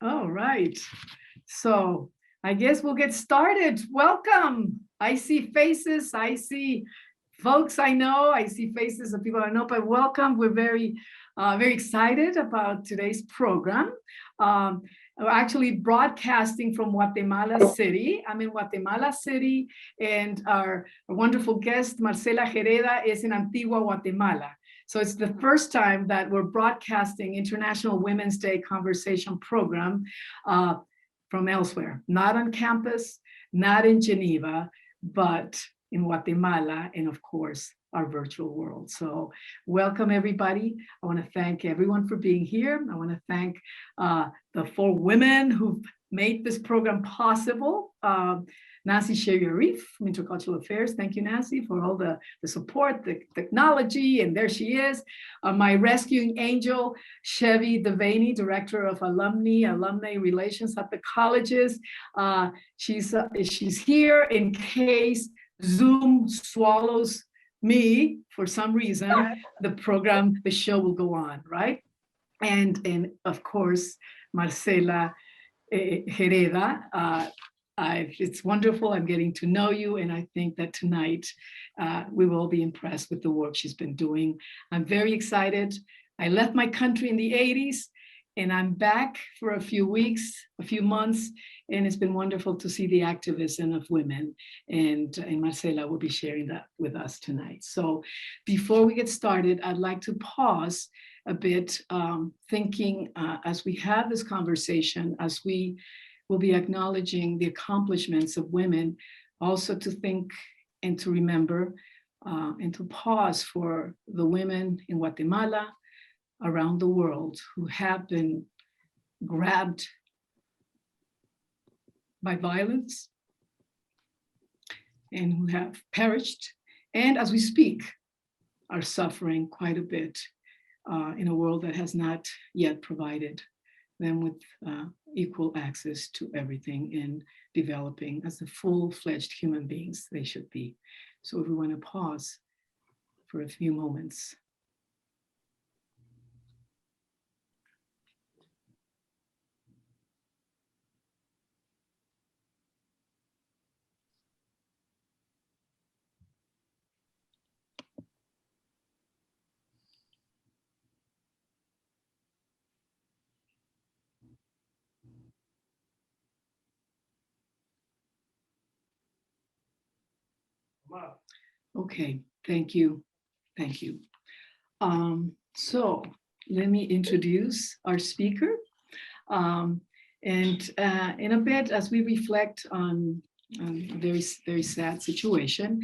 All right. So I guess we'll get started. Welcome. I see faces. I see folks I know. I see faces of people I know, but welcome. We're very excited about today's program. We're actually broadcasting from Guatemala City. I'm in Guatemala City, and our wonderful guest, Marcela Jereda, is in Antigua, Guatemala. So it's the first time that we're broadcasting International Women's Day Conversation Program from elsewhere, not on campus, not in Geneva, but in Guatemala, and of course, our virtual world. So welcome everybody. I want to thank everyone for being here. I want to thank the 4 women who've made this program possible. Nancy Sherry from Intercultural Affairs. Thank you, Nancy, for all the support, the technology, and there she is. My rescuing angel, Chevy Devaney, Director of Alumni Relations at the colleges. She's here in case Zoom swallows me for some reason. The show will go on, right? And of course, Marcela Jereda. It's wonderful. I'm getting to know you, and I think that tonight we will be impressed with the work she's been doing. I'm very excited. I left my country in the 80s, and I'm back for a few weeks, a few months, and it's been wonderful to see the activism of women, and Marcela will be sharing that with us tonight. So before we get started, I'd like to pause a bit, thinking as we have this conversation, as we will be acknowledging the accomplishments of women, also to think and to remember and to pause for the women in Guatemala, around the world, who have been grabbed by violence and who have perished, and as we speak, are suffering quite a bit in a world that has not yet provided them with equal access to everything and developing as the full-fledged human beings they should be. So if we want to pause for a few moments. Okay, thank you. Thank you. So let me introduce our speaker. And in a bit, as we reflect on a very sad situation,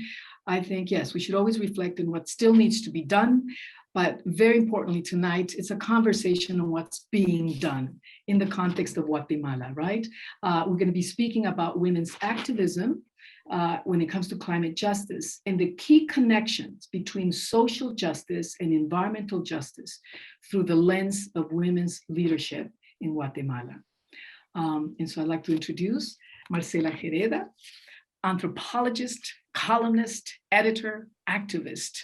I think, yes, we should always reflect on what still needs to be done. But very importantly tonight, it's a conversation on what's being done in the context of Guatemala, right? We're going to be speaking about women's activism when it comes to climate justice and the key connections between social justice and environmental justice through the lens of women's leadership in Guatemala. And so I'd like to introduce Marcela Jereda, anthropologist, columnist, editor, activist.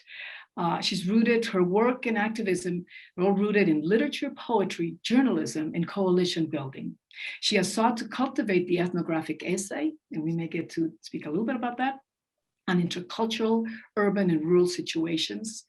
She's rooted her work and activism, all rooted in literature, poetry, journalism, and coalition building. She has sought to cultivate the ethnographic essay, and we may get to speak a little bit about that, on intercultural, urban, and rural situations,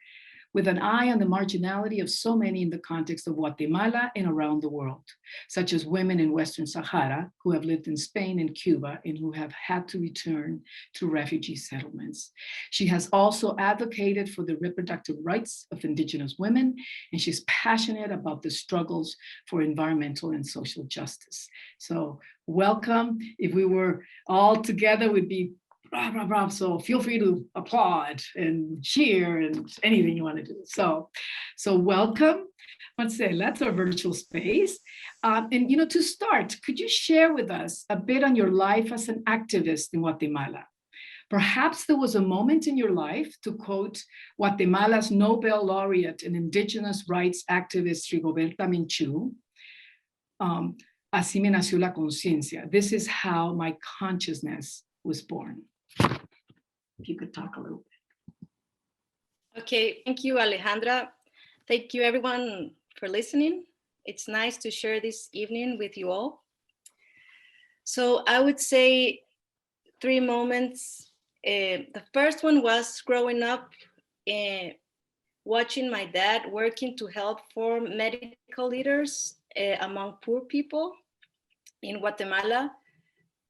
with an eye on the marginality of so many in the context of Guatemala and around the world, such as women in Western Sahara who have lived in Spain and Cuba and who have had to return to refugee settlements. She has also advocated for the reproductive rights of Indigenous women, and she's passionate about the struggles for environmental and social justice. So welcome. If we were all together, we'd be blah, blah, blah. So feel free to applaud and cheer and anything you want to do. So welcome, Marcela. That's our virtual space. And to start, could you share with us a bit on your life as an activist in Guatemala? Perhaps there was a moment in your life, to quote Guatemala's Nobel laureate and indigenous rights activist Rigoberta Menchú, así me nació la conciencia. This is how my consciousness was born. If you could talk a little bit. Okay, thank you, Alejandra. Thank you everyone for listening. It's nice to share this evening with you all. So I would say 3 moments. The first one was growing up, watching my dad working to help form medical leaders among poor people in Guatemala.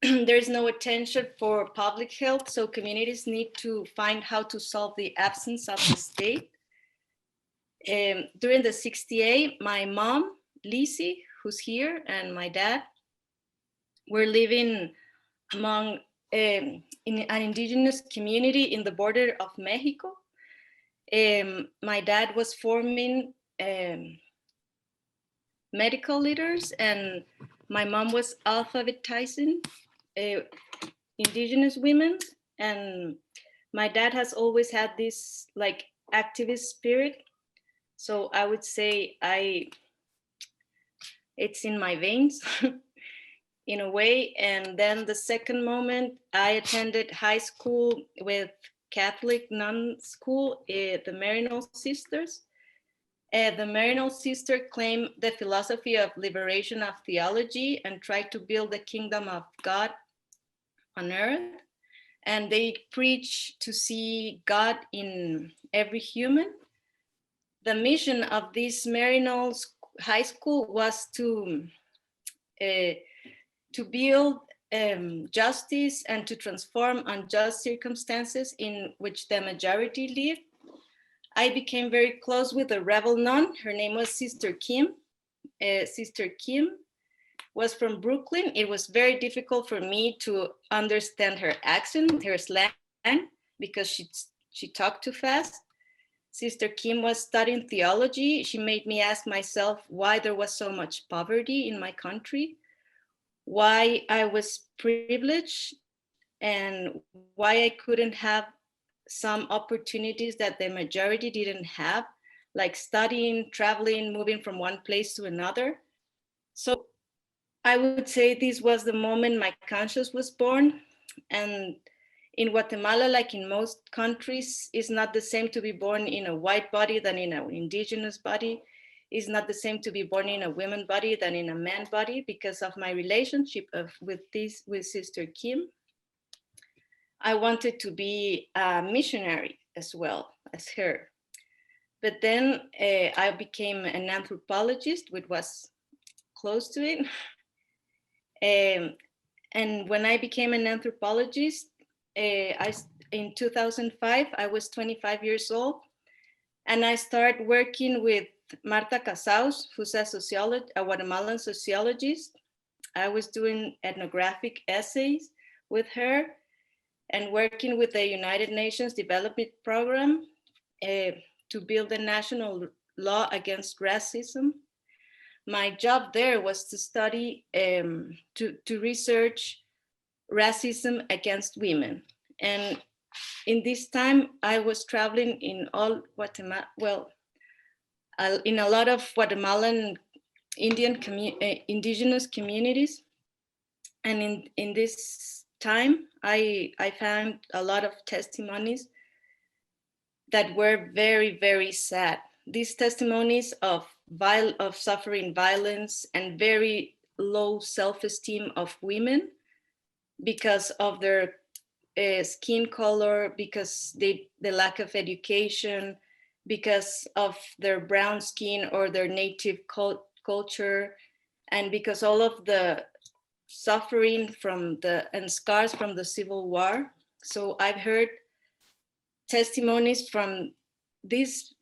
There is no attention for public health, so communities need to find how to solve the absence of the state. During the 68, my mom, Lizzie, who's here, and my dad were living among in an indigenous community in the border of Mexico. My dad was forming medical leaders, and my mom was alphabetizing uh, indigenous women. And my dad has always had this like activist spirit. So I would say it's in my veins in a way. And then the second moment, I attended high school with Catholic nun school, the Maryknoll Sisters. The Maryknoll Sisters claim the philosophy of liberation of theology and try to build the kingdom of God on earth. And they preach to see God in every human. The mission of this Maryknoll High School was to build justice and to transform unjust circumstances in which the majority live. I became very close with a rebel nun. Her name was Sister Kim. Sister Kim was from Brooklyn. It was very difficult for me to understand her accent, her slang, because she talked too fast. Sister Kim was studying theology. She made me ask myself why there was so much poverty in my country, why I was privileged, and why I couldn't have some opportunities that the majority didn't have, like studying, traveling, moving from one place to another. So I would say this was the moment my conscience was born. And in Guatemala, like in most countries, it's not the same to be born in a white body than in an indigenous body. It's not the same to be born in a woman body than in a man body. Because of my relationship with Sister Kim, I wanted to be a missionary as well as her. But then I became an anthropologist, which was close to it. And when I became an anthropologist, in 2005, I was 25 years old, and I started working with Marta Casaus, who's a Guatemalan sociologist. I was doing ethnographic essays with her and working with the United Nations Development Program to build a national law against racism. My job there was to study, to research racism against women. And in this time, I was traveling in all Guatemala, in a lot of Guatemalan indigenous communities. And in this time, I found a lot of testimonies that were very, very sad. These testimonies of suffering violence and very low self-esteem of women because of their skin color, because the lack of education, because of their brown skin or their native culture, and because all of the suffering and scars from the Civil War. So I've heard testimonies from these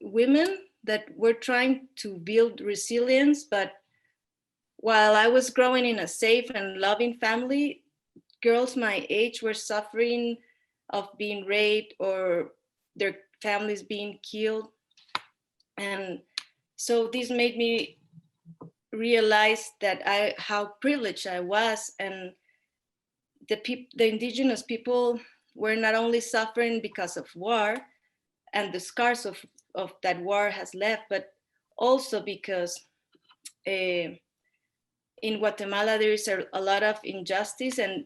women that were trying to build resilience, but while I was growing in a safe and loving family, girls my age were suffering of being raped or their families being killed. And so this made me realize that how privileged I was, and the indigenous people were not only suffering because of war and the scars of that war has left, but also because in Guatemala there is a lot of injustice, and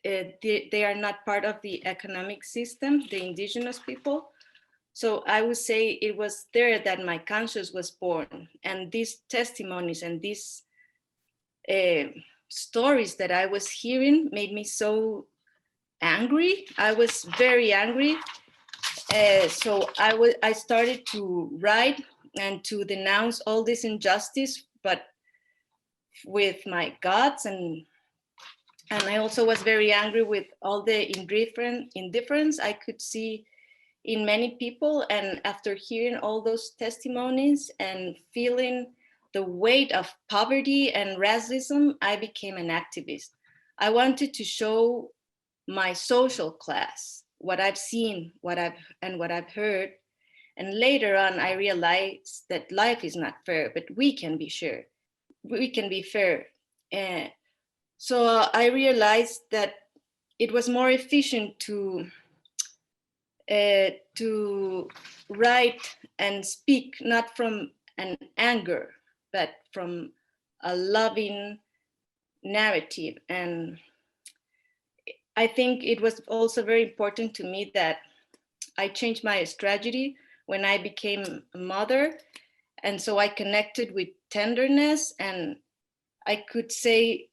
they are not part of the economic system, the indigenous people. So I would say it was there that my conscience was born. And these testimonies and these stories that I was hearing made me so angry. I was very angry. So I started to write and to denounce all this injustice, but with my guts, and I also was very angry with all the indifference I could see in many people. And after hearing all those testimonies and feeling the weight of poverty and racism, I became an activist. I wanted to show my social class what I've seen, what I've heard. And later on, I realized that life is not fair, but we can be sure. We can be fair. So I realized that it was more efficient to write and speak not from an anger, but from a loving narrative. And I think it was also very important to me that I changed my strategy when I became a mother. And so I connected with tenderness, and I could say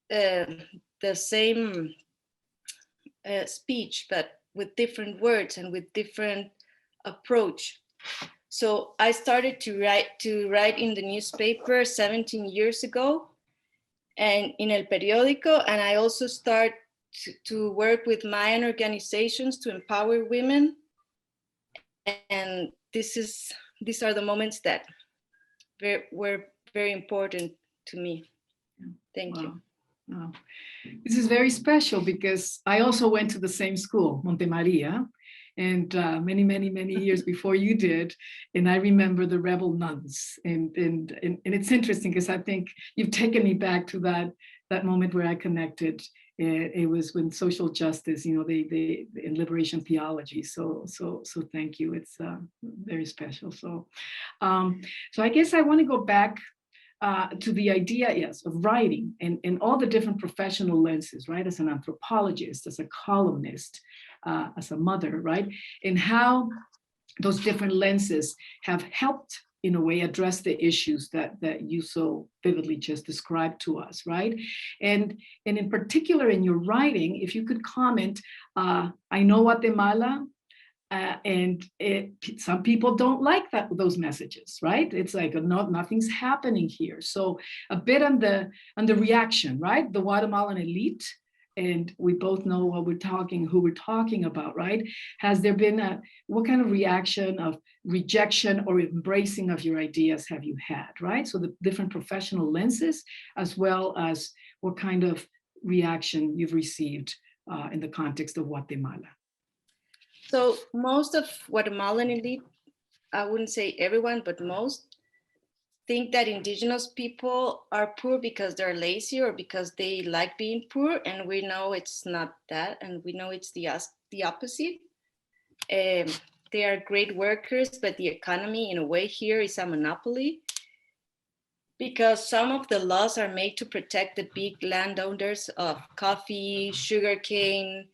the same speech, but with different words and with different approach. So I started to write in the newspaper 17 years ago, and in El Periódico, and I also start to work with Mayan organizations to empower women. And these are the moments that were very important to me. Thank you. Wow. This is very special because I also went to the same school, Monte Maria, and many, many, many years before you did. And I remember the rebel nuns. And it's interesting because I think you've taken me back to that moment where I connected. It was when social justice, they in liberation theology. So thank you. It's very special. So I guess I want to go back to the idea, yes, of writing and all the different professional lenses, right? As an anthropologist, as a columnist, as a mother, right? And how those different lenses have helped, in a way, address the issues that you so vividly just described to us, right? And in particular, in your writing, if you could comment, I know Guatemala, some people don't like those messages, right? It's like nothing's happening here. So a bit on the reaction, right? The Guatemalan elite, and we both know who we're talking about, right? Has there been what kind of reaction of rejection or embracing of your ideas have you had, right? So the different professional lenses, as well as what kind of reaction you've received in the context of Guatemala. So most of Guatemalan elite, I wouldn't say everyone, but most, think that indigenous people are poor because they're lazy or because they like being poor. And we know it's not that. And we know it's the opposite. They are great workers, but the economy in a way here is a monopoly, because some of the laws are made to protect the big landowners of coffee, sugarcane,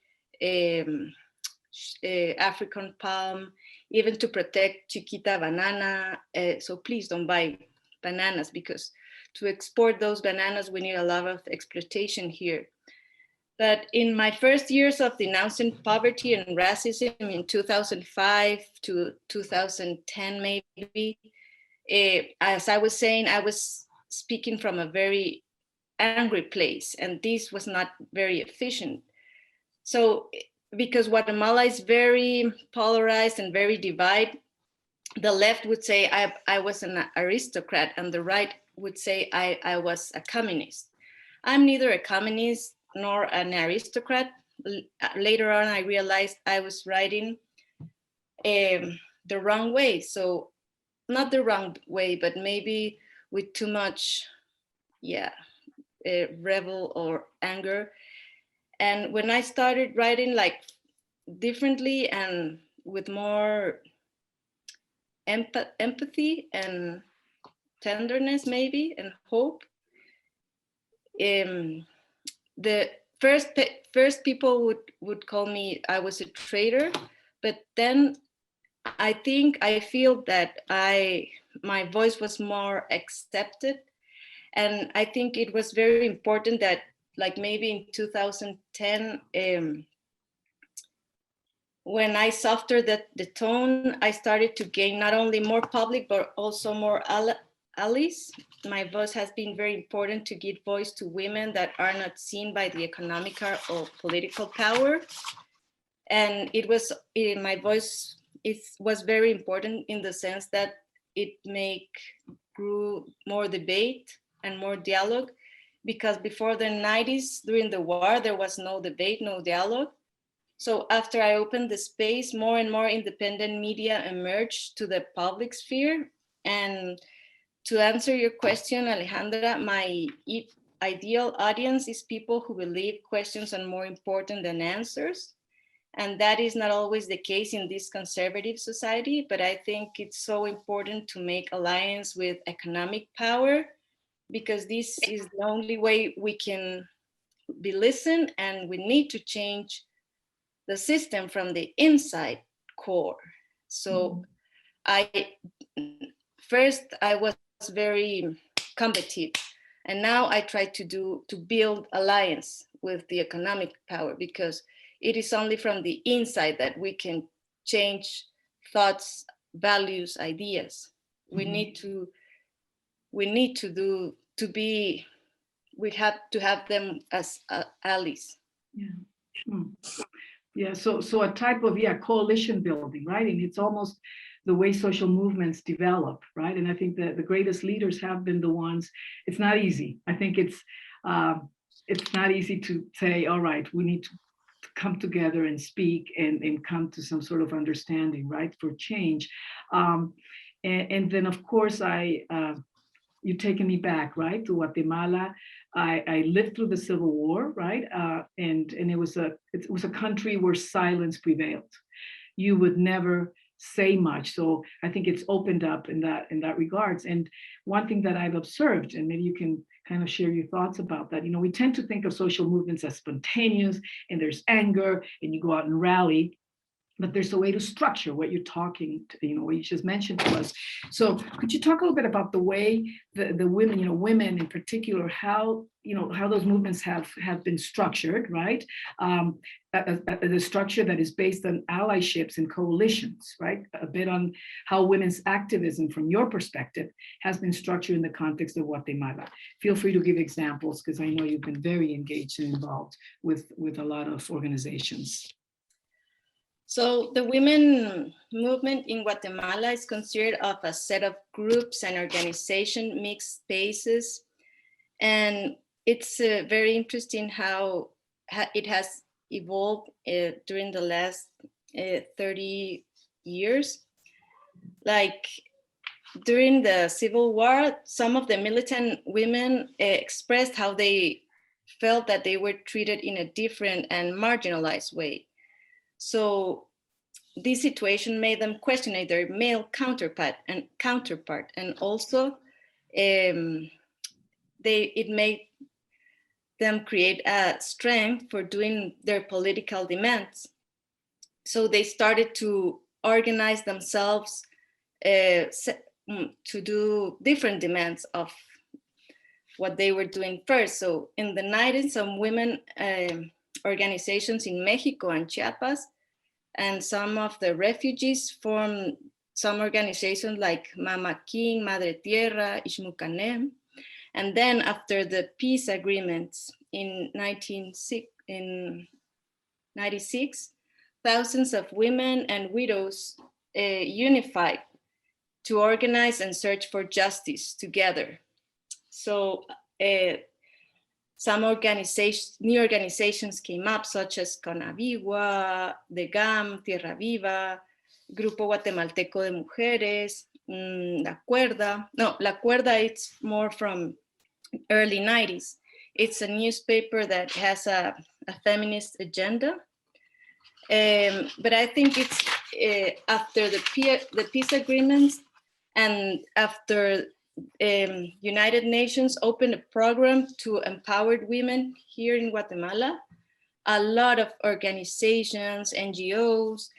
African palm, even to protect Chiquita banana. So please don't buy bananas, because to export those bananas, we need a lot of exploitation here. But in my first years of denouncing poverty and racism in 2005 to 2010, maybe, as I was saying, I was speaking from a very angry place, and this was not very efficient. So because Guatemala is very polarized and very divided, the left would say I was an aristocrat, and the right would say I was a communist. I'm neither a communist nor an aristocrat. Later on, I realized I was writing the wrong way. So not the wrong way, but maybe with too much, rebel or anger. And when I started writing like differently and with more empathy and tenderness, maybe, and hope, the first people would call me, I was a traitor, but then I feel that my voice was more accepted. And I think it was very important that, like maybe in 2010, when I softened the tone, I started to gain not only more public, but also more allies. My voice has been very important to give voice to women that are not seen by the economic or political power. And my voice was very important in the sense that it grew more debate and more dialogue, because before the 90s, during the war, there was no debate, no dialogue. So after I opened the space, more and more independent media emerged to the public sphere. And to answer your question, Alejandra, my ideal audience is people who believe questions are more important than answers. And that is not always the case in this conservative society, but I think it's so important to make alliance with economic power, because this is the only way we can be listened, and we need to change the system from the inside core. So I was very combative, and now I try to build alliance with the economic power, because it is only from the inside that we can change thoughts, values, ideas. We have to have them as allies. Yeah. Yeah, so a type of coalition building, right? And it's almost the way social movements develop, right? And I think that the greatest leaders have been the ones. It's not easy. I think it's not easy to say, all right, we need to come together and speak and come to some sort of understanding, right, for change. And then of course you've taken me back, right, to Guatemala. I lived through the Civil War, right, and it was a country where silence prevailed. You would never say much, so I think it's opened up in that regards. And one thing that I've observed, and maybe you can kind of share your thoughts about that. We tend to think of social movements as spontaneous, and there's anger, and you go out and rally. But there's a way to structure what you're talking to, what you just mentioned to us. So could you talk a little bit about the way the women, women in particular, how those movements have been structured, right? The structure that is based on allyships and coalitions, right? A bit on how women's activism, from your perspective, has been structured in the context of Guatemala. Feel free to give examples, because I know you've been very engaged and involved with a lot of organizations. So the women movement in Guatemala is considered of a set of groups and organization, mixed spaces. And it's very interesting how it has evolved during the last 30 years. Like during the Civil War, some of the militant women expressed how they felt that they were treated in a different and marginalized way. So this situation made them question their male counterpart, and also it made them create a strength for doing their political demands. So they started to organize themselves to do different demands of what they were doing first. So in the 90s, some women organizations in Mexico and Chiapas, and some of the refugees formed some organizations like Mama King, Madre Tierra, Ixmucanem. And then after the peace agreements in 1996, thousands of women and widows unified to organize and search for justice together. So some new organizations came up, such as Conavigua, the GAM, Tierra Viva, Grupo Guatemalteco de Mujeres, La Cuerda. No, La Cuerda, it's more from early 90s. It's a newspaper that has a feminist agenda. But I think it's after the peace agreements, and after United Nations opened a program to empower women here in Guatemala, a lot of organizations, NGOs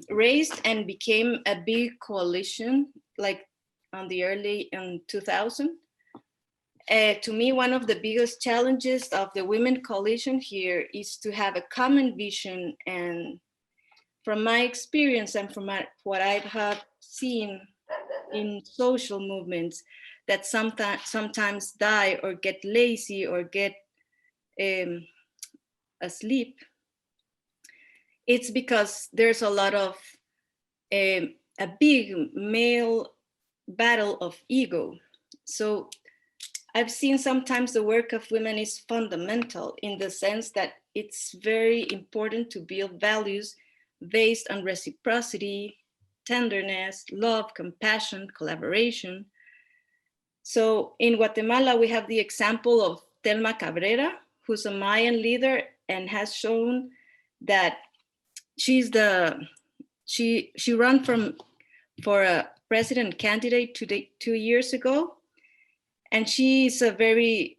raised and became a big coalition, like on the early in 2000. To me, one of the biggest challenges of the Women Coalition here is to have a common vision. And from my experience and from what I have seen in social movements that sometimes die or get lazy or get asleep, it's because there's a lot of a big male battle of ego. So I've seen sometimes the work of women is fundamental in the sense that it's very important to build values based on reciprocity, tenderness, love, compassion, collaboration. So in Guatemala, we have the example of Telma Cabrera, who's a Mayan leader and has shown that she ran for a president candidate 2 years ago. And she is a very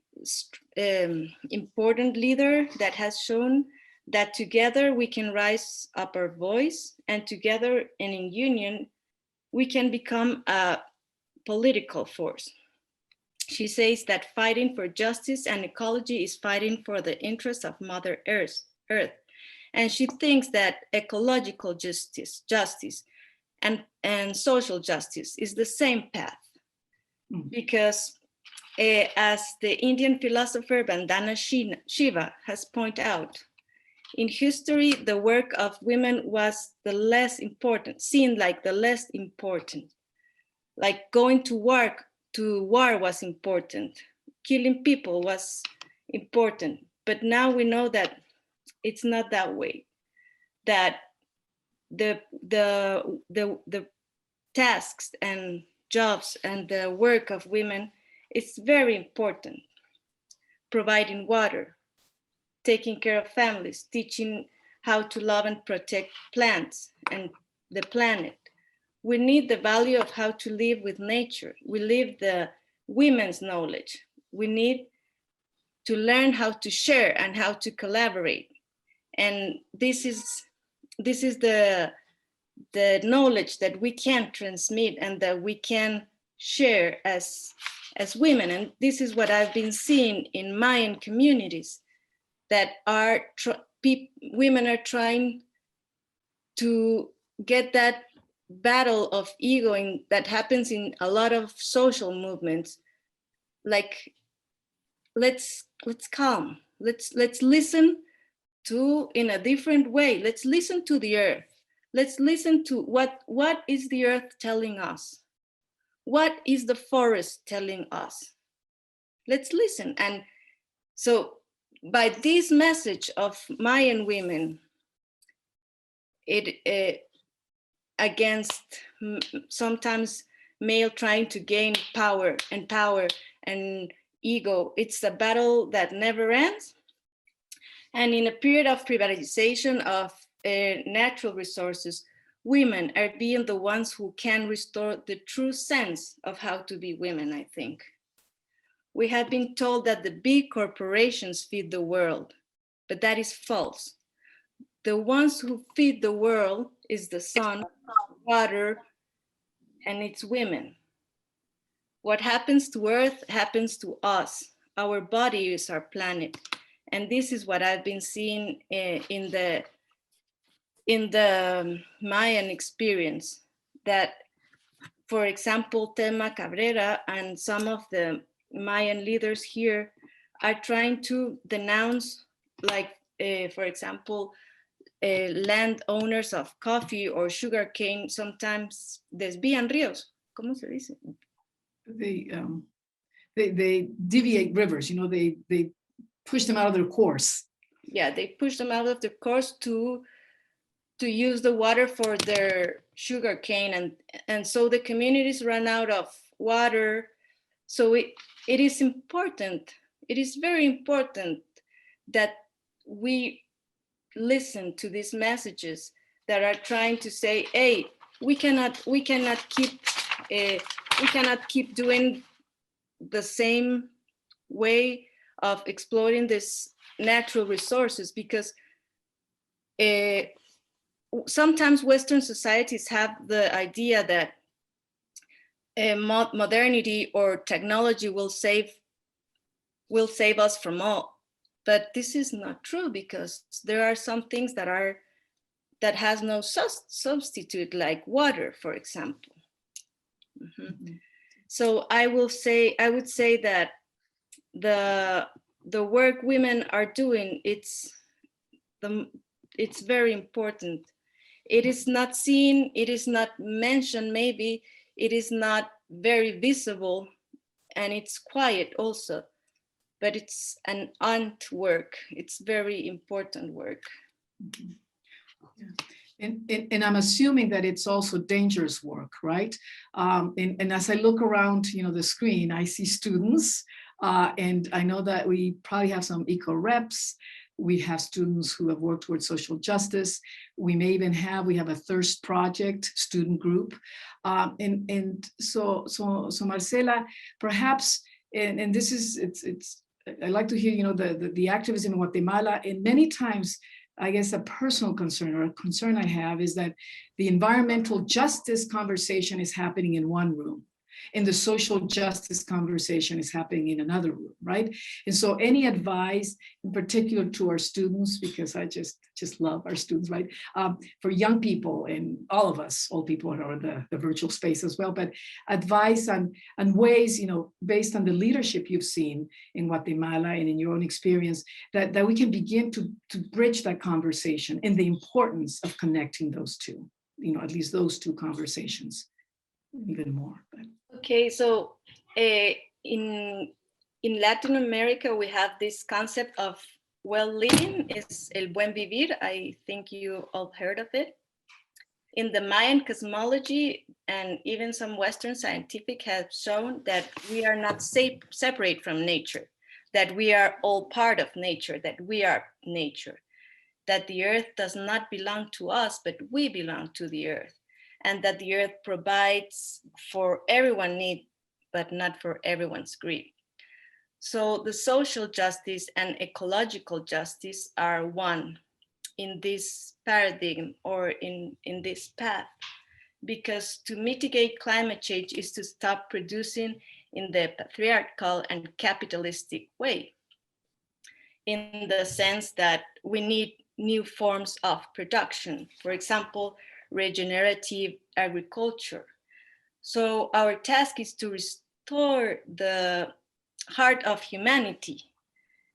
important leader that has shown that together we can rise up our voice, and together and in union, we can become a political force. She says that fighting for justice and ecology is fighting for the interests of Mother Earth. And she thinks that ecological justice and social justice is the same path. Because as the Indian philosopher Vandana Shiva has pointed out, in history, the work of women was the less important, seen like the less important. Like going to war was important, killing people was important. But now we know that it's not that way, that the tasks and jobs and the work of women is very important. Providing water, taking care of families, teaching how to love and protect plants and the planet. We need the value of how to live with nature. We live the women's knowledge. We need to learn how to share and how to collaborate. And this is the knowledge that we can transmit and that we can share as women. And this is what I've been seeing in Mayan communities, that women are trying to get that battle of ego that happens in a lot of social movements. Like, let's calm. Let's listen to in a different way. Let's listen to the earth. Let's listen to what is the earth telling us? What is the forest telling us? Let's listen. And so by this message of Mayan women, it against sometimes male trying to gain power and ego, it's a battle that never ends. And in a period of privatization of natural resources, women are being the ones who can restore the true sense of how to be women, I think. We have been told that the big corporations feed the world, but that is false. The ones who feed the world is the sun, water, and it's women. What happens to Earth happens to us. Our body is our planet. And this is what I've been seeing in the Mayan experience, that, for example, Telma Cabrera and some of the Mayan leaders here are trying to denounce, like, for example, landowners of coffee or sugarcane sometimes desvían ríos. ¿Cómo se dice? They deviate rivers, they push them out of their course. Yeah, they push them out of their course to use the water for their sugarcane, and so the communities run out of water. So it is important. It is very important that we listen to these messages that are trying to say, hey, we cannot keep doing the same way of exploiting these natural resources, because sometimes Western societies have the idea that modernity or technology will save us from all, but this is not true, because there are some things that has no substitute, like water, for example. So I would say that the work women are doing, it's very important. It is not seen, it is not mentioned, maybe it is not very visible, and it's quiet also, but it's an ant work. It's very important work. And I'm assuming that it's also dangerous work, right? And as I look around, the screen, I see students, and I know that we probably have some eco reps. We have students who have worked towards social justice. We may even we have a thirst project student group. And so Marcela, perhaps, and this is, I like to hear, the activism in Guatemala, and many times, I guess a personal concern, or a concern I have, is that the environmental justice conversation is happening in one room, and the social justice conversation is happening in another room, right? And so any advice, in particular to our students, because I just love our students, right? For young people, and all of us, old people are in the virtual space as well, but advice on ways, based on the leadership you've seen in Guatemala and in your own experience, that we can begin to bridge that conversation, and the importance of connecting those two, at least those two conversations, even more. But. Okay, so in Latin America, we have this concept of well living, is el buen vivir. I think you all heard of it. In the Mayan cosmology, and even some Western scientific have shown that we are not separate from nature, that we are all part of nature, that we are nature, that the earth does not belong to us, but we belong to the earth, and that the earth provides for everyone's need, but not for everyone's greed. So the social justice and ecological justice are one in this paradigm, or in this path, because to mitigate climate change is to stop producing in the patriarchal and capitalistic way, in the sense that we need new forms of production, for example, regenerative agriculture. So our task is to restore the heart of humanity.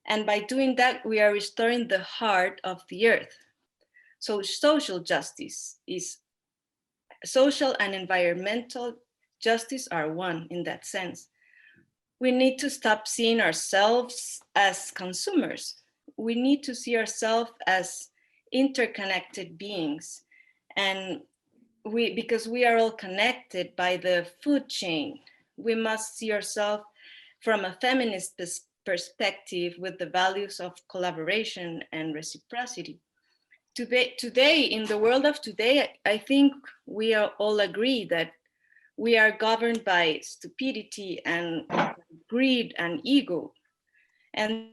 And by doing that, we are restoring the heart of the earth. So social justice is, social and environmental justice are one in that sense. We need to stop seeing ourselves as consumers. We need to see ourselves as interconnected beings. And because we are all connected by the food chain, we must see ourselves from a feminist perspective, with the values of collaboration and reciprocity. Today, in the world of today, I think we all agree that we are governed by stupidity and greed and ego. And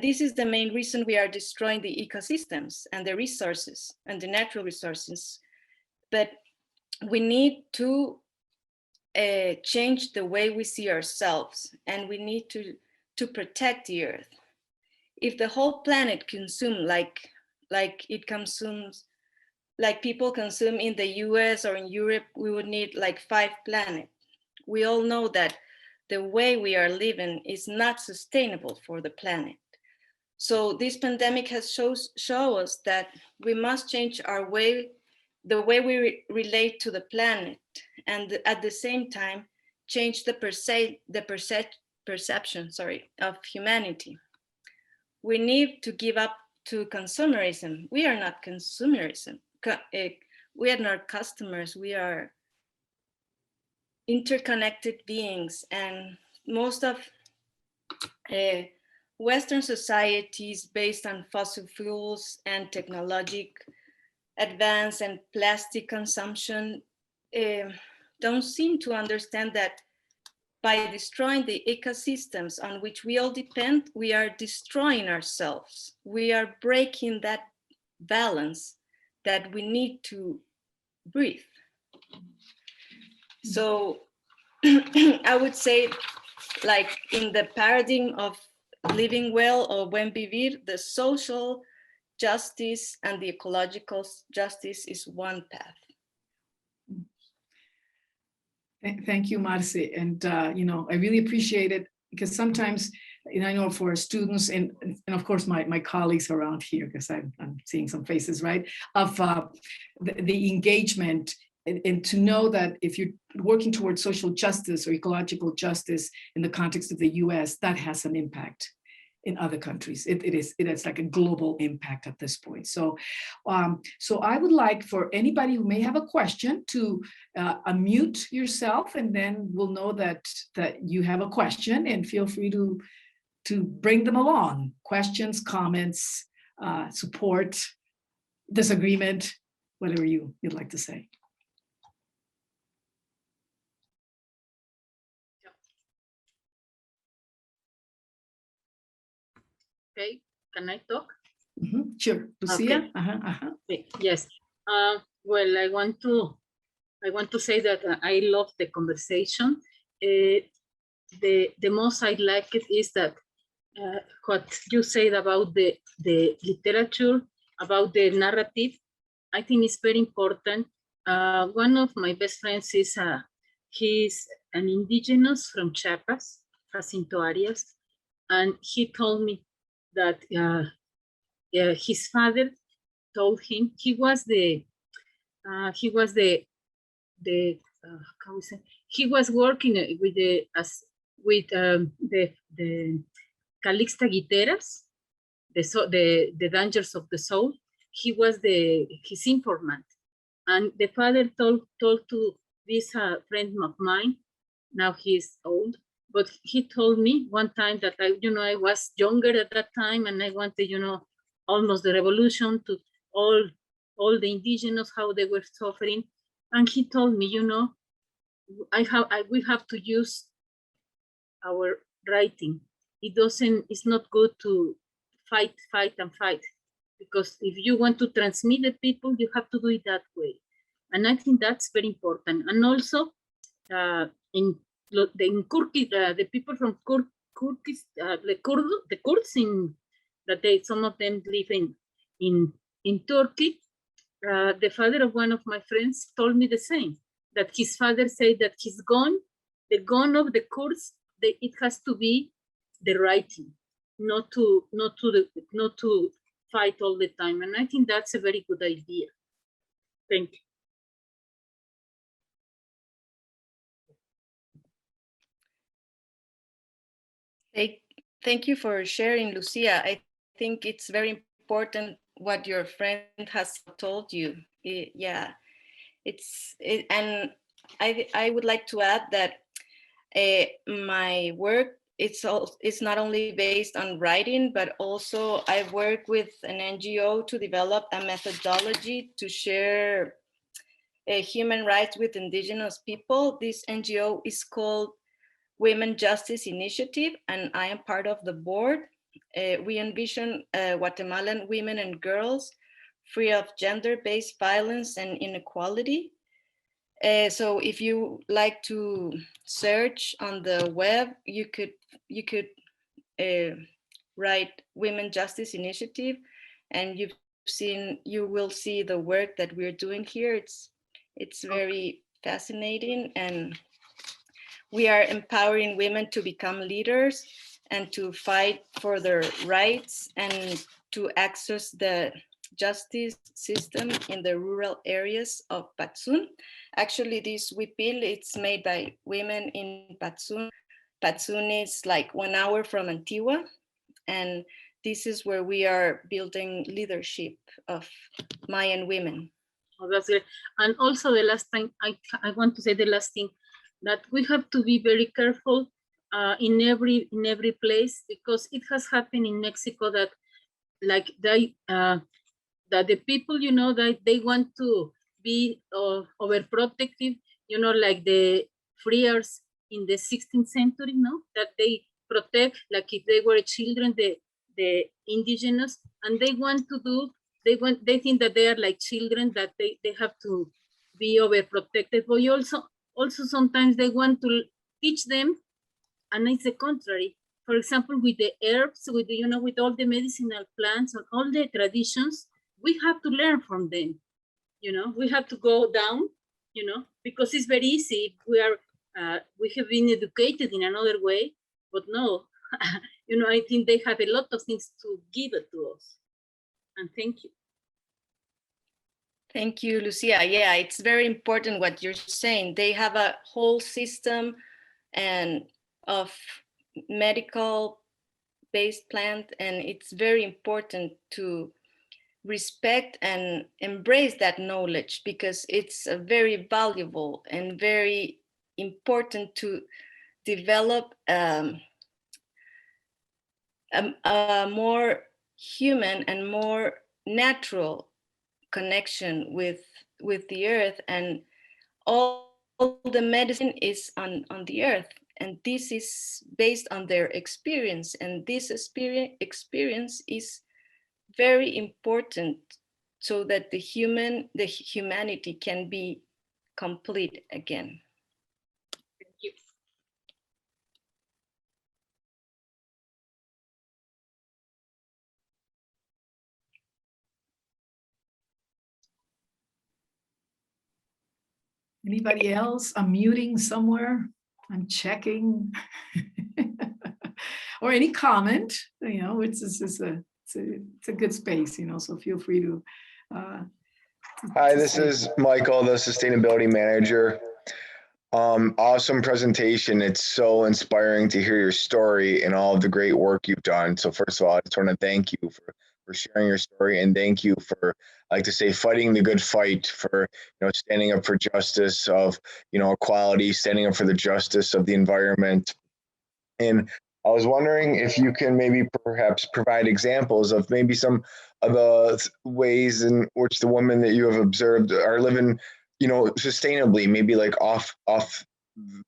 this is the main reason we are destroying the ecosystems and the resources and the natural resources. But we need to change the way we see ourselves, and we need to protect the earth. If the whole planet consume like it consumes, like people consume in the US or in Europe, we would need like 5 planets. We all know that the way we are living is not sustainable for the planet. So this pandemic has show us that we must change our way, the way we relate to the planet, and at the same time change the perception of humanity. We need to give up to consumerism. We are not consumerism. We are not customers. We are interconnected beings, and most of Western societies based on fossil fuels and technological advance and plastic consumption don't seem to understand that by destroying the ecosystems on which we all depend, we are destroying ourselves. We are breaking that balance that we need to breathe. So I would say, like in the paradigm of living well or buen vivir, the social justice and the ecological justice is one path. Thank you, Marce. And, you know, I really appreciate it because sometimes, and I know for students and of course my colleagues around here, because I'm seeing some faces, right, of the engagement and to know that if you're working towards social justice or ecological justice in the context of the US, that has an impact in other countries. It is like a global impact at this point. So, so I would like for anybody who may have a question to unmute yourself, and then we'll know that you have a question, and feel free to bring them along. Questions, comments, support, disagreement, whatever you'd like to say. Okay, can I talk? Sure, Lucia. Okay. Okay. Yes. Well, I want to say that I love the conversation. The most I like it is that what you said about the literature, about the narrative. I think it's very important. One of my best friends is he's an indigenous from Chiapas, Jacinto Arias, and he told me that his father told him he was the how we say, he was working with the Calixta Guiteras, the dangers of the soul. He was his informant, and the father told to this friend of mine. Now he's old, but he told me one time that I was younger at that time, and I wanted, almost the revolution to all the indigenous, how they were suffering. And he told me, we have to use our writing. It's not good to fight, because if you want to transmit the people, you have to do it that way. And I think that's very important. And also in Kurki, the people from Kurkis, the Kurds some of them live in Turkey. The father of one of my friends told me the same, that his father said that the gun of the Kurds, it has to be the writing, not to fight all the time. And I think that's a very good idea. Thank you. Thank you for sharing, Lucia. I think it's very important what your friend has told you. And I would like to add that my work, it's not only based on writing, but also I work with an NGO to develop a methodology to share human rights with indigenous people. This NGO is called Women Justice Initiative, and I am part of the board. We envision Guatemalan women and girls free of gender-based violence and inequality. So if you like to search on the web, you could write Women Justice Initiative, and you will see the work that we're doing here. It's very fascinating, and we are empowering women to become leaders and to fight for their rights and to access the justice system in the rural areas of Patsun. Actually, this huipil, it's made by women in Patsun. Patsun is like 1 hour from Antigua, and this is where we are building leadership of Mayan women. Oh, that's it. And also the last thing, I want to say the last thing, that we have to be very careful in every place, because it has happened in Mexico that like that the people, that they want to be overprotective, like the friars in the 16th century, that they protect, like if they were children, the indigenous, and they want to do they think that they are like children, that they have to be overprotected. But you also sometimes they want to teach them, and it's the contrary. For example, with the herbs, with the, with all the medicinal plants and all the traditions, we have to learn from them. We have to go down, because it's very easy. We have been educated in another way, but no, I think they have a lot of things to give it to us. And thank you. Thank you, Lucia. Yeah, it's very important what you're saying. They have a whole system and of medical based plant, and it's very important to respect and embrace that knowledge, because it's very valuable and very important to develop a more human and more natural connection with the earth. And all the medicine is on the earth, and this is based on their experience, and this experience is very important so that the humanity can be complete again. Thank you. Anybody else? I'm muting somewhere. I'm checking. Or any comment, it's a good space, so feel free to. Hi, this is Michael, the Sustainability Manager. Awesome presentation. It's so inspiring to hear your story and all of the great work you've done. So first of all, I just want to thank you for sharing your story, and thank you for, I like to say, fighting the good fight, for standing up for justice of equality, standing up for the justice of the environment. And I was wondering if you can maybe perhaps provide examples of maybe some of the ways in which the women that you have observed are living, sustainably, maybe like off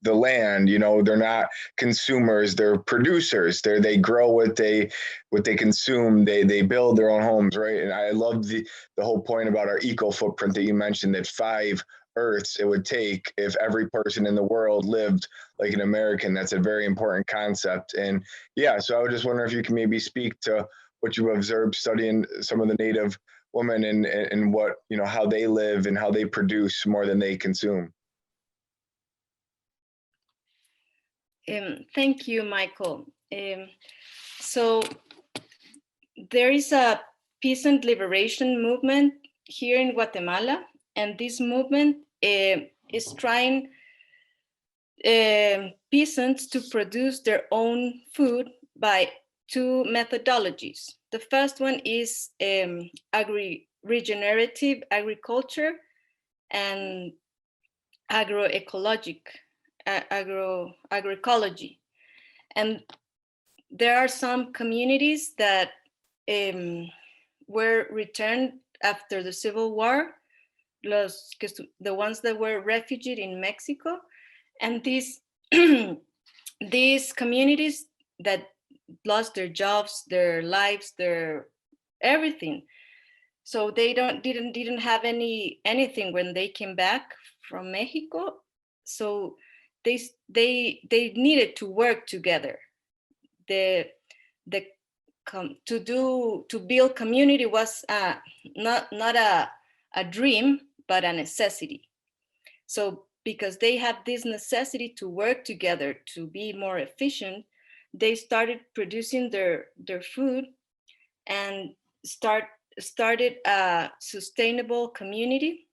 the land. They're not consumers, they're producers. They grow what they consume. They build their own homes, right? And I love the whole point about our eco footprint that you mentioned, that 5 Earths it would take if every person in the world lived like an American. That's a very important concept. And yeah, so I would just wonder if you can maybe speak to what you observed studying some of the Native women, and what, how they live and how they produce more than they consume. Thank you, Michael. So there is a peace and liberation movement here in Guatemala, and this movement is trying peasants to produce their own food by 2 methodologies. The first one is regenerative agriculture and agroecology. And there are some communities that were returned after the Civil War, the ones that were refugees in Mexico, and these these communities that lost their jobs, their lives, their everything. So they didn't have anything when they came back from Mexico. So they needed to work together. To build community was not a dream, but a necessity. So because they have this necessity to work together to be more efficient, they started producing their food and started a sustainable community.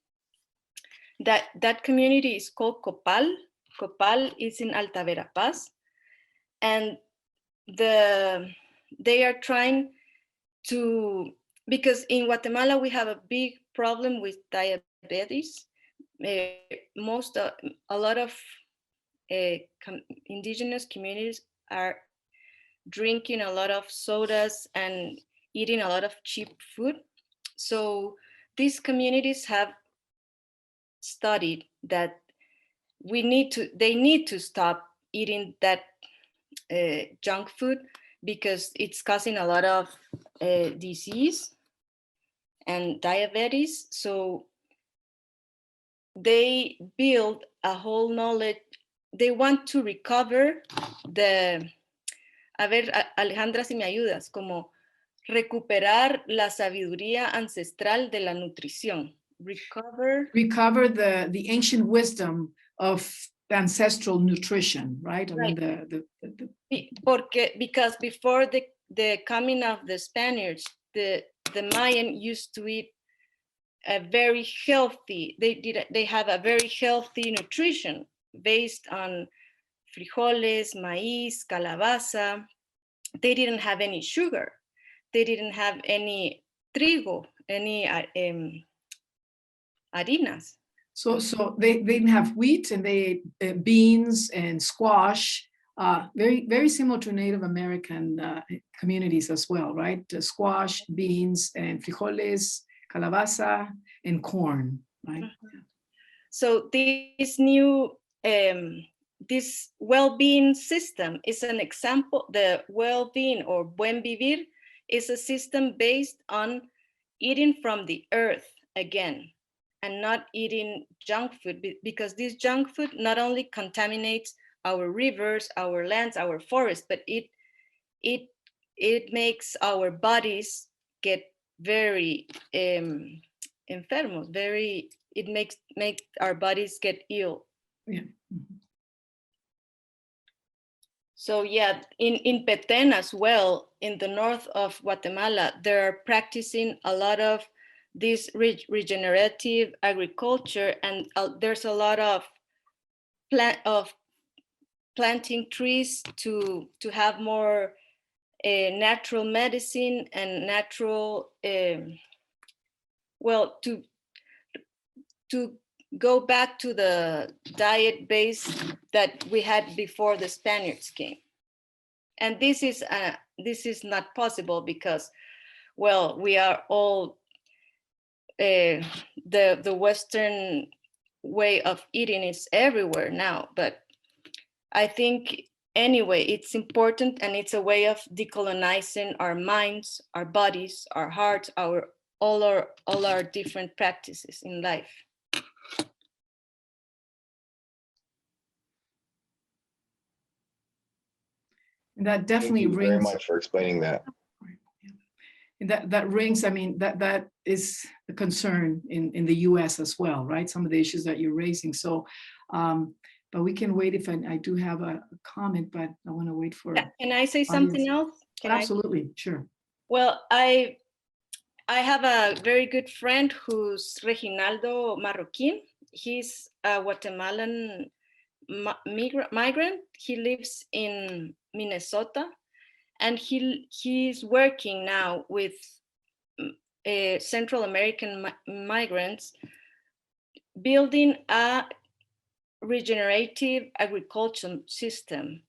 That community is called Copal. Copal is in Alta Verapaz, and they are trying to, because in Guatemala we have a big problem with diabetes. A lot of indigenous communities are drinking a lot of sodas and eating a lot of cheap food. So these communities have studied that they need to stop eating that junk food, because it's causing a lot of disease, and diabetes. So they build a whole knowledge. They want to recover the, a ver, Alejandra, si me ayudas, como recuperar la sabiduría ancestral de la nutrición. Recover the ancient wisdom of ancestral nutrition, right? I mean, because before the coming of the Spaniards, the Mayan used to eat a very healthy, they have a very healthy nutrition based on frijoles, maíz, calabaza. They didn't have any sugar. They didn't have any trigo, any harinas. So they didn't have wheat, and they ate beans and squash, very similar to Native American communities as well, right? Squash, beans, and frijoles, calabaza, and corn, right? Mm-hmm. So this new, this well-being system is an example. The well-being or buen vivir is a system based on eating from the earth again, and not eating junk food, because this junk food not only contaminates our rivers, our lands, our forests, but it makes our bodies get very enfermos, it makes our bodies get ill. Yeah. Mm-hmm. So yeah, in Petén as well, in the north of Guatemala, they're practicing a lot of this regenerative agriculture, and there's a lot of planting trees to have more natural medicine and natural, well, to go back to the diet base that we had before the Spaniards came. And this is not possible because, well, we are all the Western way of eating is everywhere now. But I think anyway, it's important, and it's a way of decolonizing our minds, our bodies, our hearts, all our different practices in life. And that definitely Thank you very rings. much for explaining that. And that rings, I mean, that is a concern in the US as well, right? Some of the issues that you're raising. So, but we can wait if I do have a comment, but I want to wait for. Can I say something else? Absolutely, sure. Well, I have a very good friend who's Reginaldo Marroquin. He's a Guatemalan migrant. He lives in Minnesota, and he's working now with Central American migrants, building a regenerative agriculture system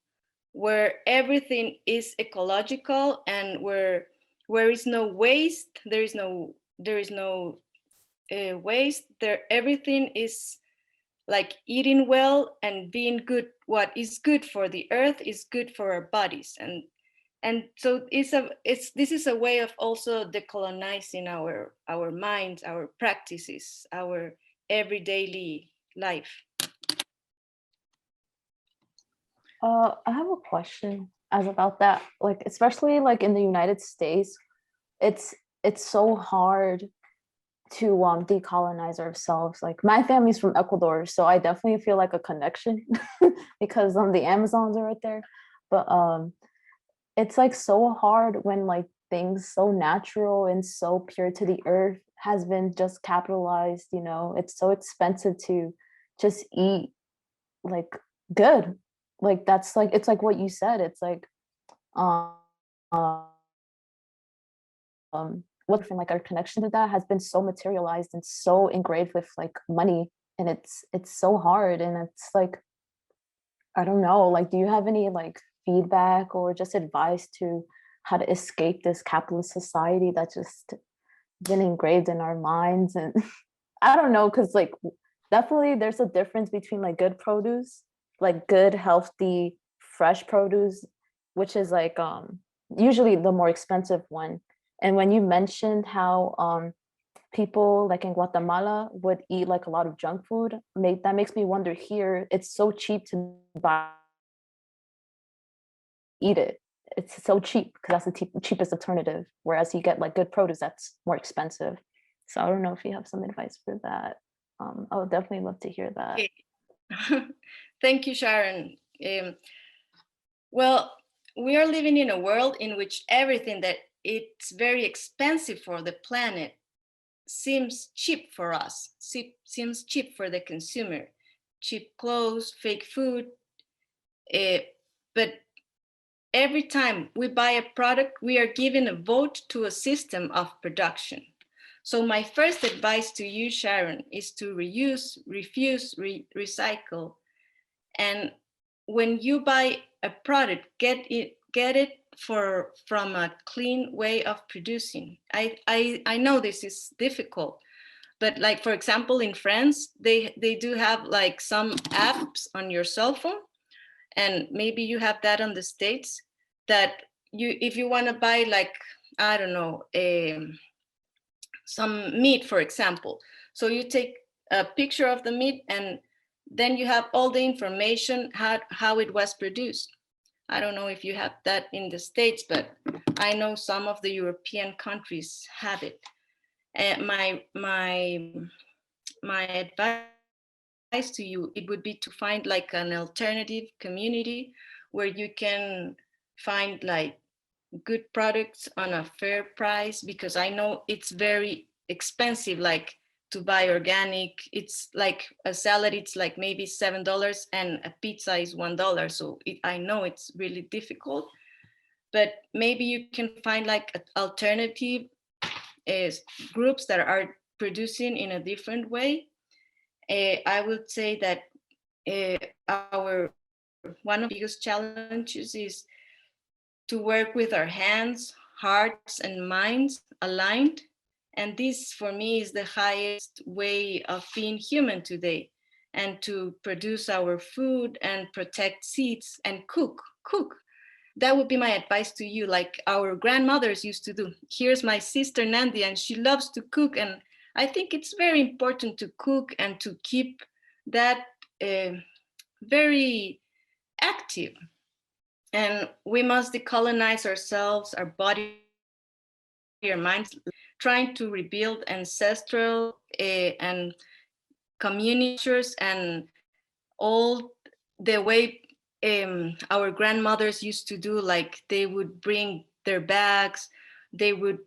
where everything is ecological, and where is no waste, there is no waste there. Everything is like eating well and being good. What is good for the earth is good for our bodies, and so this is a way of also decolonizing our minds, our practices, our everyday life. I have a question as about that, like especially like in the United States, it's so hard to decolonize ourselves. Like my family's from Ecuador, so I definitely feel like a connection because the Amazons are right there. But it's like so hard when like things so natural and so pure to the earth has been just capitalized, you know. It's so expensive to just eat like good. Like that's like, it's like what you said, it's like what from like our connection to that has been so materialized and so engraved with like money, and it's so hard. And it's like, I don't know, like do you have any like feedback or just advice to how to escape this capitalist society that's just been engraved in our minds? And I don't know, because like definitely there's a difference between like good produce, like good healthy fresh produce, which is like usually the more expensive one. And when you mentioned how people like in Guatemala would eat like a lot of junk food. That makes me wonder here, it's so cheap to buy, eat it. It's so cheap because that's the cheapest alternative. Whereas you get like good produce that's more expensive. So I don't know if you have some advice for that. I would definitely love to hear that. Okay. Thank you, Sharon. Well, we are living in a world in which everything that it's very expensive for the planet seems cheap for us, seems cheap for the consumer. Cheap clothes, fake food. But every time we buy a product, we are giving a vote to a system of production. So my first advice to you, Sharon, is to reuse, refuse, recycle. And when you buy a product, get it from a clean way of producing. I know this is difficult, but like, for example, in France, they do have like some apps on your cell phone, and maybe you have that on the States, that if you want to buy like, I don't know, some meat, for example. So you take a picture of the meat and then you have all the information, how it was produced. I don't know if you have that in the States, but I know some of the European countries have it. And my advice to you, it would be to find like an alternative community where you can find like good products on a fair price, because I know it's very expensive, like to buy organic. It's like a salad, it's like maybe $7 and a pizza is $1. So I know it's really difficult, but maybe you can find like alternative groups that are producing in a different way. I would say that one of the biggest challenges is to work with our hands, hearts, and minds aligned. And this, for me, is the highest way of being human today, and to produce our food and protect seeds and cook. That would be my advice to you, like our grandmothers used to do. Here's my sister Nandi, and she loves to cook. And I think it's very important to cook and to keep that very active. And we must decolonize ourselves, our body, our minds, trying to rebuild ancestral and communities and all the way our grandmothers used to do. Like they would bring their bags, they would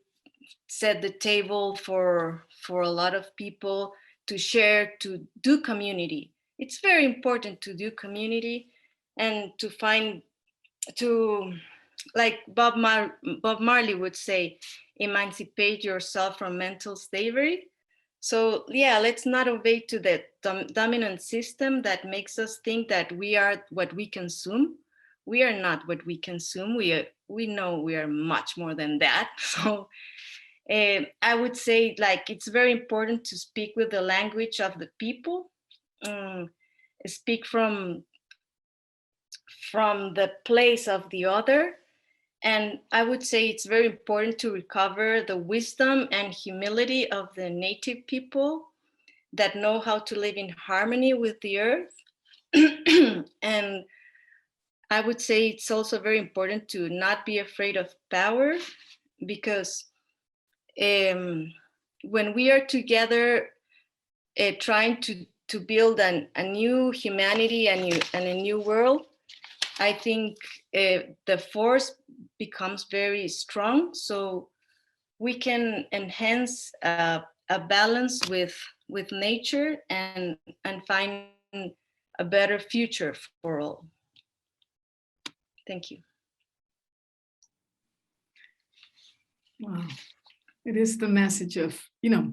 set the table for a lot of people to share, to do community. It's very important to do community and to find, to, like Bob Marley would say, emancipate yourself from mental slavery. So yeah, let's not obey to the dominant system that makes us think that we are what we consume. We are not what we consume. We know we are much more than that. So I would say, like, it's very important to speak with the language of the people, speak from the place of the other. And I would say it's very important to recover the wisdom and humility of the native people that know how to live in harmony with the earth. And I would say it's also very important to not be afraid of power, because when we are together trying to build a new humanity and a new world, I think the force becomes very strong. So we can enhance a balance with nature and find a better future for all. Thank you. Wow. It is the message of,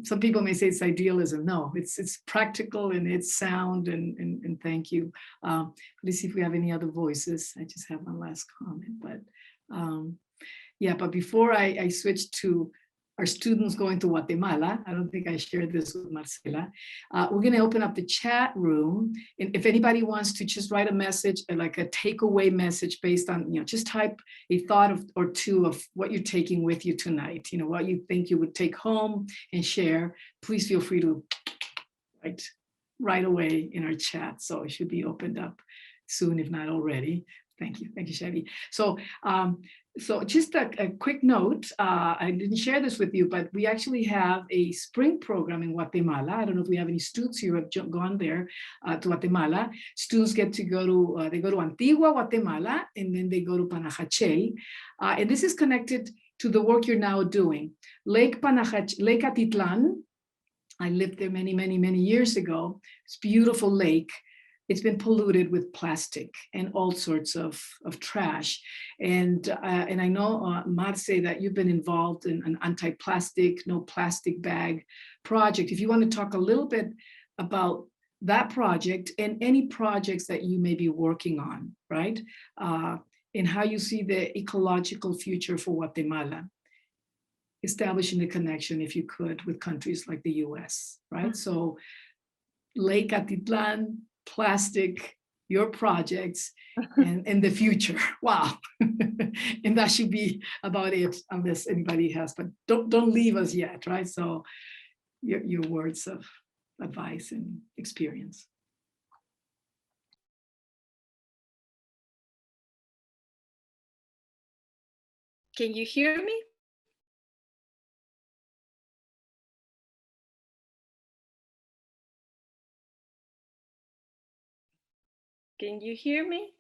some people may say it's idealism. No, it's practical and it's sound, and thank you. Let's see if we have any other voices. I just have one last comment, but yeah, but before I switch to our students going to Guatemala. I don't think I shared this with Marcela. We're going to open up the chat room. And if anybody wants to just write a message, like a takeaway message based on, just type a thought or two of what you're taking with you tonight, what you think you would take home and share, please feel free to write right away in our chat. So it should be opened up soon, if not already. Thank you, Chevy. So just a quick note, I didn't share this with you, but we actually have a spring program in Guatemala. I don't know if we have any students who have gone there to Guatemala. Students get to go to, they go to Antigua, Guatemala, and then they go to Panajachel. And this is connected to the work you're now doing. Lake Atitlan, I lived there many, many, many years ago. It's a beautiful lake. It's been polluted with plastic and all sorts of trash. And I know, Marce, that you've been involved in an anti-plastic, no plastic bag project. If you want to talk a little bit about that project and any projects that you may be working on, right? And how you see the ecological future for Guatemala, establishing the connection, if you could, with countries like the US, right? So Lake Atitlan, plastic, your projects, and the future. Wow. And that should be about it, unless anybody has, but don't leave us yet, right? So your words of advice and experience. Can you hear me? Can you hear me?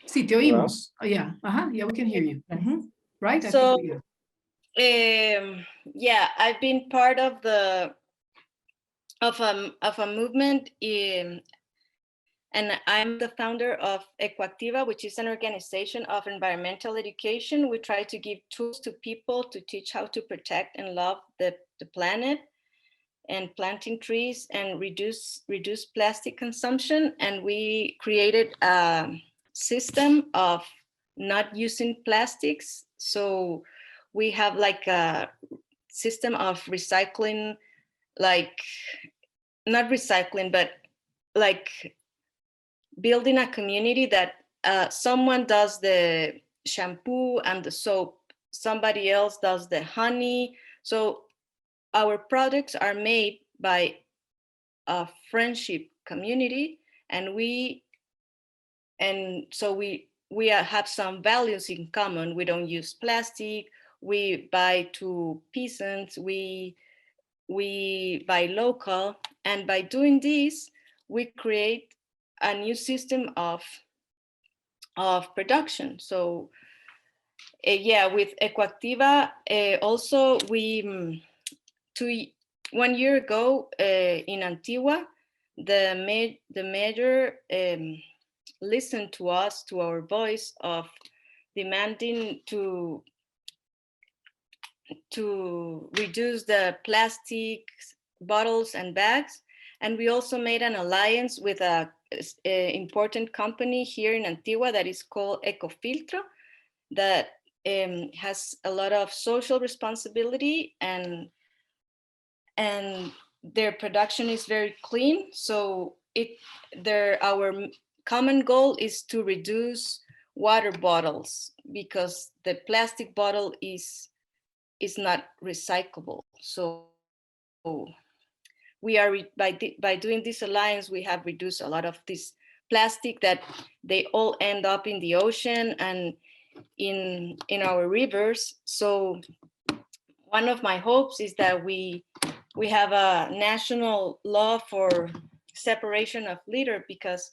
Sí, te oímos. Oh, yeah, yeah, we can hear you. Right? So, I think yeah, I've been part of a movement and I'm the founder of Ecoactiva, which is an organization of environmental education. We try to give tools to people to teach how to protect and love the planet, and planting trees and reduce plastic consumption. And we created a system of not using plastics. So we have like a system of recycling, like not recycling, but like building a community that someone does the shampoo and the soap, somebody else does the honey. So our products are made by a friendship community, and so we have some values in common. We don't use plastic. We buy to peasants. We buy local, and by doing this, we create a new system of production. So yeah, with Ecoactiva, also we 1 year ago in Antigua, the mayor listened to us, to our voice of demanding to reduce the plastic bottles and bags. And we also made an alliance with a important company here in Antigua that is called Ecofiltro, that has a lot of social responsibility, and their production is very clean. So our common goal is to reduce water bottles, because the plastic bottle is not recyclable. So we are by doing this alliance, we have reduced a lot of this plastic that they all end up in the ocean and in our rivers. So one of my hopes is that we have a national law for separation of litter, because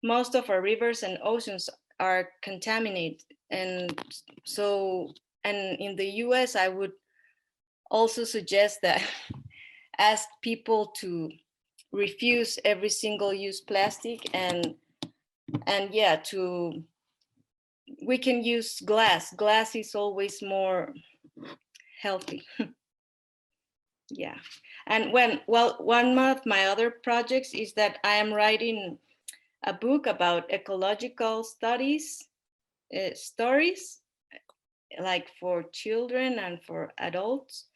most of our rivers and oceans are contaminated. And so, and in the US, I would also suggest that ask people to refuse every single use plastic, and yeah, we can use glass. Glass is always more healthy. Yeah. And one of my other projects is that I am writing a book about ecological studies, stories, like for children and for adults.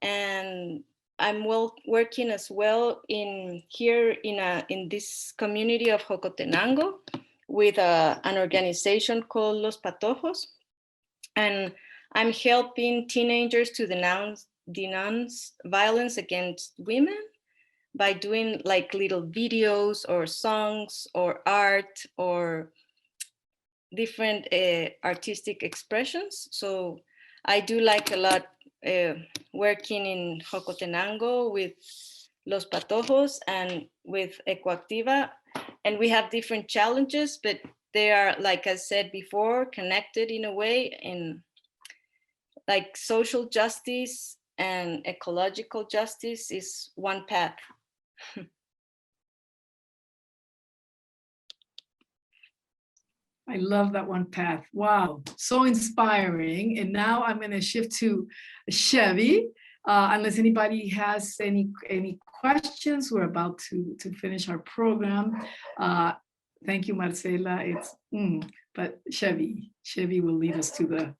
And I'm working as well in this community of Jocotenango with an organization called Los Patojos. And I'm helping teenagers to denounce violence against women by doing like little videos or songs or art or different artistic expressions. So I do like a lot working in Jocotenango with Los Patojos and with Ecoactiva. And we have different challenges, but they are, like I said before, connected in a way, in like social justice and ecological justice is one path. I love that one path. Wow, so inspiring. And now I'm going to shift to Chevy. Unless anybody has any questions, we're about to finish our program. Thank you, Marcela. But Chevy will lead us to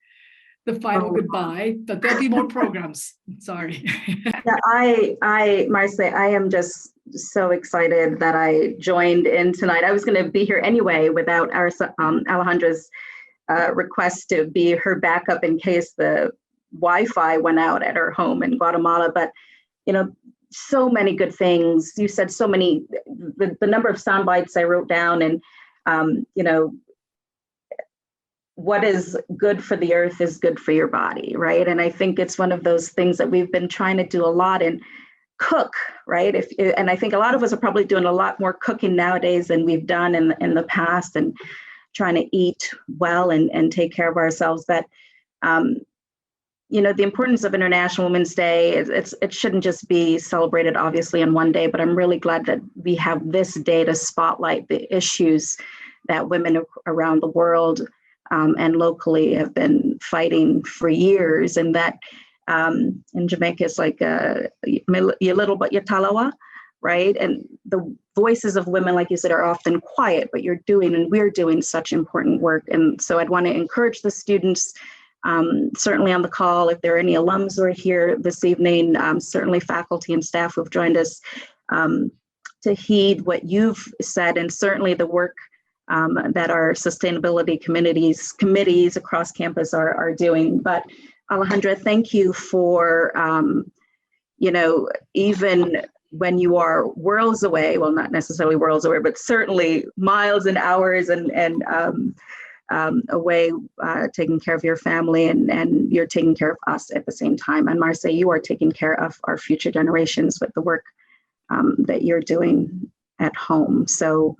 the final goodbye, but there'll be more programs. Sorry. Yeah, Marcela, I am just so excited that I joined in tonight. I was going to be here anyway without our Alejandra's request to be her backup in case the Wi-Fi went out at her home in Guatemala. But you know, so many good things. You said so many. The number of sound bites I wrote down, and you know, what is good for the earth is good for your body, right? And I think it's one of those things that we've been trying to do a lot in cook, right? And I think a lot of us are probably doing a lot more cooking nowadays than we've done in the past, and trying to eat well and take care of ourselves. But you know, the importance of International Women's Day, it shouldn't just be celebrated obviously on one day, but I'm really glad that we have this day to spotlight the issues that women around the world and locally have been fighting for years. And that in Jamaica, it's like you little but you talawa, right? And the voices of women, like you said, are often quiet, but you're doing and we're doing such important work. And so I'd want to encourage the students, certainly on the call, if there are any alums who are here this evening, certainly faculty and staff who've joined us, to heed what you've said, and certainly the work that our sustainability committees across campus are doing. But Alejandra, thank you for, you know, even when you are worlds away, well, not necessarily worlds away, but certainly miles and hours and away, taking care of your family, and you're taking care of us at the same time. And Marcela, you are taking care of our future generations with the work that you're doing at home. So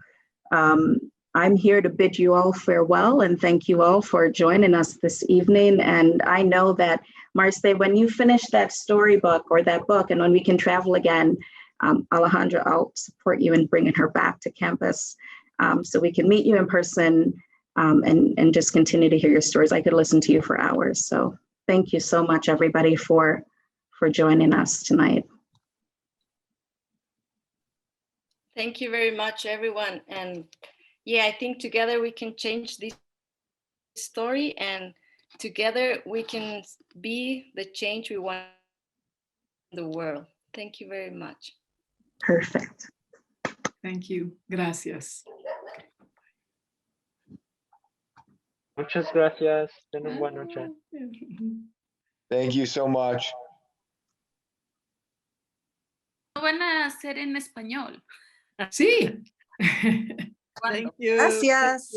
I'm here to bid you all farewell and thank you all for joining us this evening. And I know that, Marcela, when you finish that storybook or that book, and when we can travel again, Alejandra, I'll support you in bringing her back to campus so we can meet you in person and just continue to hear your stories. I could listen to you for hours. So thank you so much, everybody, for joining us tonight. Thank you very much, everyone. And yeah, I think together we can change this story, and together we can be the change we want in the world. Thank you very much. Perfect. Thank you. Gracias. Muchas gracias. Ten buena noche. Thank you so much. Lo van a hacer en español. Sí. ¿Cuándo? Gracias.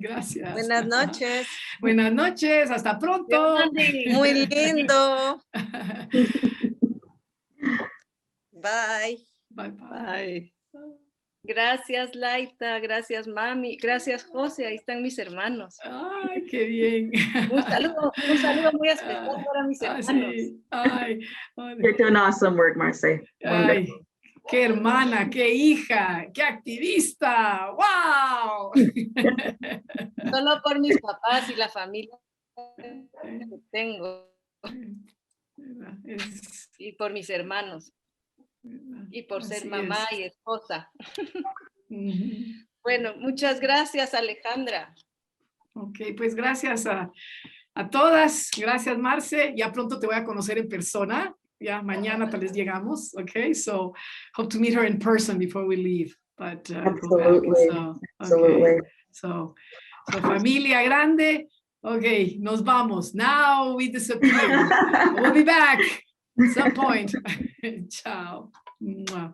Gracias. Buenas noches. Buenas noches. Hasta pronto. Muy lindo. Bye. Bye, bye. Bye. Gracias, Laita. Gracias, Mami. Gracias, José. Ahí están mis hermanos. Ay, qué bien. Un saludo muy especial para mis hermanos. Sí. Ay, You're doing awesome work, Marcela. ay, qué hermana, qué hija, qué activista. ¡Wow! Solo por mis papás y la familia que tengo. Y por mis hermanos. Y por ser Así mamá es. y esposa. Ujú. Bueno, muchas gracias, Alejandra. Ok, pues gracias a todas. Gracias, Marce. Ya pronto te voy a conocer en persona. Ya mañana tal vez llegamos. Okay, so hope to meet her in person before we leave. But go back. Absolutely. So, okay. Absolutely. So familia grande. Okay, nos vamos. Now we disappear. We'll be back at some point. Ciao. Mwah.